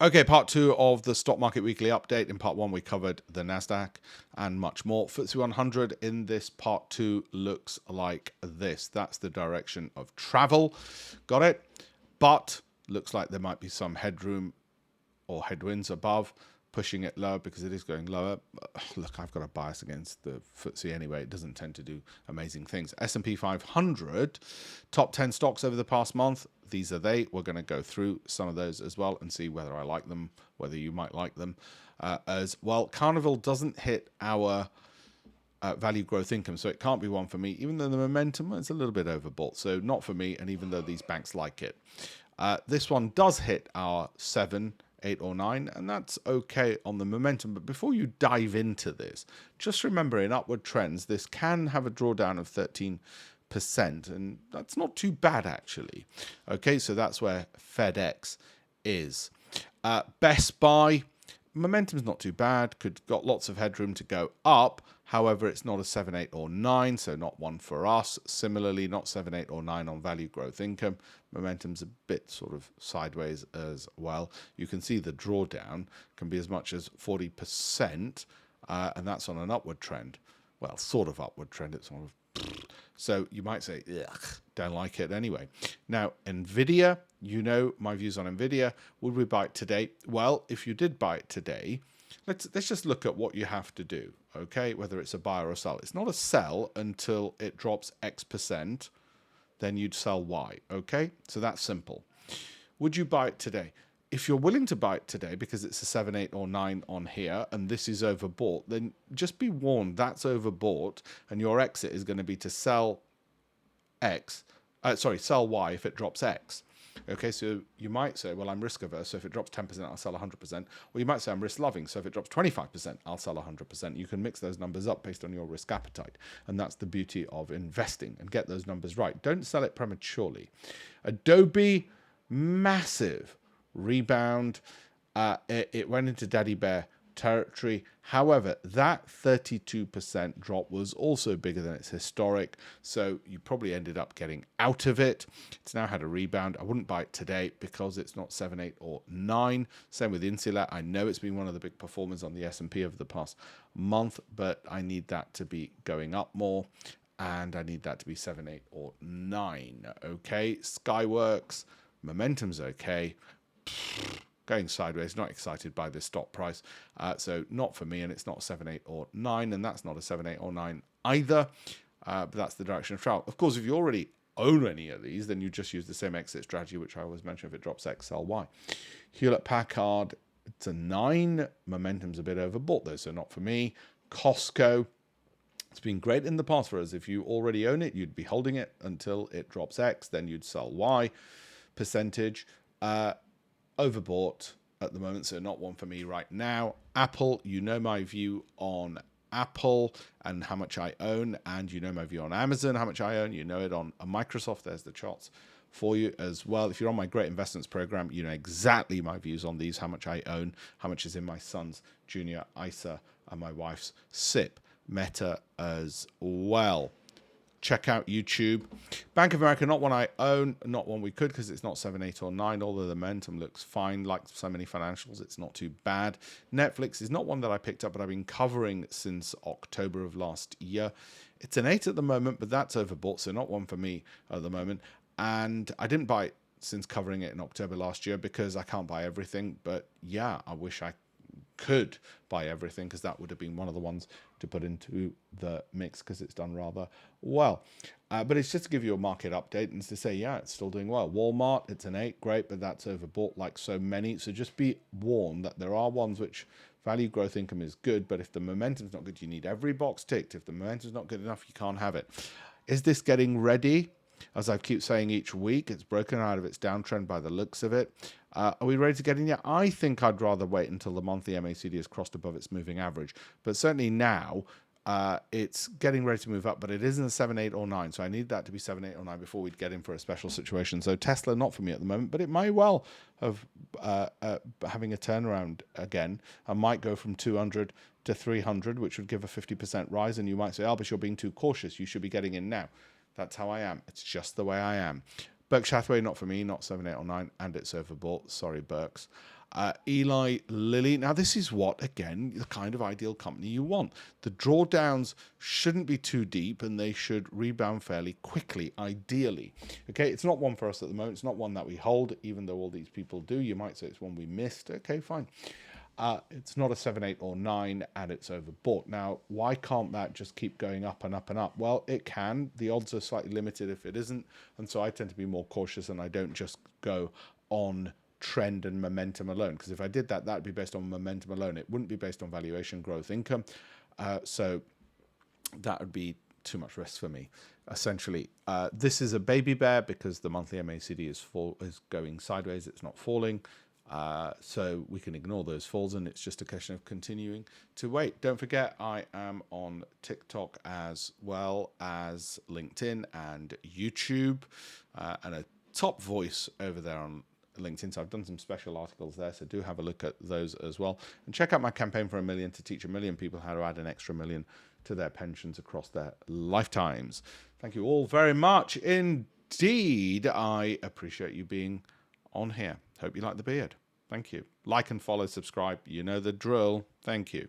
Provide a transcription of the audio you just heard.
Okay, part two of the Stock Market Weekly Update. In part one, we covered the NASDAQ and much more. FTSE 100 in this part two looks like this. That's the direction of travel. Got it? But looks like there might be some headroom or headwinds above, pushing it lower because it is going lower. Look, I've got a bias against the FTSE anyway. It doesn't tend to do amazing things. S&P 500, top 10 stocks over the past month. These are they. We're going to go through some of those as well and see whether I like them, whether you might like them as well. Carnival doesn't hit our value growth income, so it can't be one for me, even though the momentum is a little bit overbought. So not for me, and even though these banks like it. This one does hit our 7, 8 or 9, and that's okay on the momentum. But before you dive into this, just remember in upward trends, this can have a drawdown of 13%, and that's not too bad actually. Okay, so that's where FedEx is. Best Buy, momentum's not too bad, got lots of headroom to go up. However, it's not a 7, 8 or 9, so not one for us. Similarly, not 7, 8 or 9 on value growth income. Momentum's a bit sort of sideways as well. You can see the drawdown can be as much as 40%, and that's on an upward trend. Well, sort of upward trend. It's sort of... So you might say, ugh, don't like it anyway. Now, Nvidia, you know my views on Nvidia. Would we buy it today? Well, if you did buy it today, let's just look at what you have to do, okay? Whether it's a buy or a sell. It's not a sell until it drops X%, then you'd sell Y, okay? So that's simple. Would you buy it today? If you're willing to buy it today because it's a 7, 8 or 9 on here and this is overbought, then just be warned that's overbought and your exit is going to be to sell sell Y if it drops X. Okay, so you might say, well, I'm risk averse, so if it drops 10%, I'll sell 100%. Or you might say I'm risk loving, so if it drops 25%, I'll sell 100%. You can mix those numbers up based on your risk appetite. And that's the beauty of investing, and get those numbers right. Don't sell it prematurely. Adobe, massive rebound. It went into daddy bear territory. However, that 32% drop was also bigger than its historic, so you probably ended up getting out of it. It's now had a rebound. I wouldn't buy it today because it's not 7, 8 or 9. Same with Insulet. I know it's been one of the big performers on the S&P over the past month, but I need that to be going up more, and I need that to be 7, 8 or 9. Okay, Skyworks, momentum's okay. Going sideways, not excited by this stock price. So not for me, and it's not 7, 8 or 9, and that's not a 7, 8 or 9 either. But that's the direction of travel. Of course, if you already own any of these, then you just use the same exit strategy, which I always mention: if it drops X, sell Y. Hewlett-Packard, it's a 9. Momentum's a bit overbought though, so not for me. Costco, it's been great in the past for us. If you already own it, you'd be holding it until it drops X, then you'd sell Y percentage. Overbought at the moment, so not one for me right now. Apple, you know my view on Apple and how much I own, and you know my view on Amazon, how much I own. You know it on Microsoft. There's the charts for you as well. If you're on my Great Investments program, you know exactly my views on these, how much I own, how much is in my son's junior ISA and my wife's SIP. Meta as well. Check out YouTube. Bank of America, not one I own, not one we could because it's not 7, 8 or 9, although the momentum looks fine. Like so many financials, it's not too bad. Netflix is not one that I picked up, but I've been covering since October of last year. It's an 8 at the moment, but that's overbought, so not one for me at the moment. And I didn't buy it since covering it in October last year because I can't buy everything. But yeah, I wish I could buy everything because that would have been one of the ones to put into the mix because it's done rather well. But it's just to give you a market update and to say, yeah, it's still doing well. Walmart, it's an 8, great, but that's overbought like so many. So just be warned that there are ones which value growth income is good, but if the momentum's not good, you need every box ticked. If the momentum's not good enough, you can't have it. Is this getting ready? As I keep saying each week, it's broken out of its downtrend by the looks of it. Are we ready to get in yet? I think I'd rather wait until the monthly MACD is crossed above its moving average. But certainly now, it's getting ready to move up, but it isn't a 7, 8 or 9. So I need that to be 7, 8 or 9 before we'd get in for a special situation. So Tesla, not for me at the moment, but it might well have having a turnaround again. I might go from 200 to 300, which would give a 50% rise. And you might say, Alpesh, you're being too cautious. You should be getting in now. That's how I am. It's just the way I am. Berkshire Hathaway, not for me, not 7, 8 or 9, and it's overbought. Sorry, Berks. Eli Lilly. Now, this is what, again, the kind of ideal company you want. The drawdowns shouldn't be too deep and they should rebound fairly quickly, ideally. Okay, it's not one for us at the moment. It's not one that we hold, even though all these people do. You might say it's one we missed. Okay, fine. It's not a 7, 8, or 9, and it's overbought. Now, why can't that just keep going up and up and up? Well, it can. The odds are slightly limited if it isn't, and so I tend to be more cautious, and I don't just go on trend and momentum alone, because if I did that, that'd be based on momentum alone. It wouldn't be based on valuation, growth, income. So that would be too much risk for me. Essentially, this is a baby bear because the monthly MACD is going sideways. It's not falling. So we can ignore those falls, and it's just a question of continuing to wait. Don't forget, I am on TikTok as well as LinkedIn and YouTube, and a top voice over there on LinkedIn. So I've done some special articles there, so do have a look at those as well. And check out my campaign for 1 million to teach 1 million people how to add an extra 1 million to their pensions across their lifetimes. Thank you all very much indeed. I appreciate you being on here. Hope you like the beard. Thank you. Like and follow, subscribe. You know the drill. Thank you.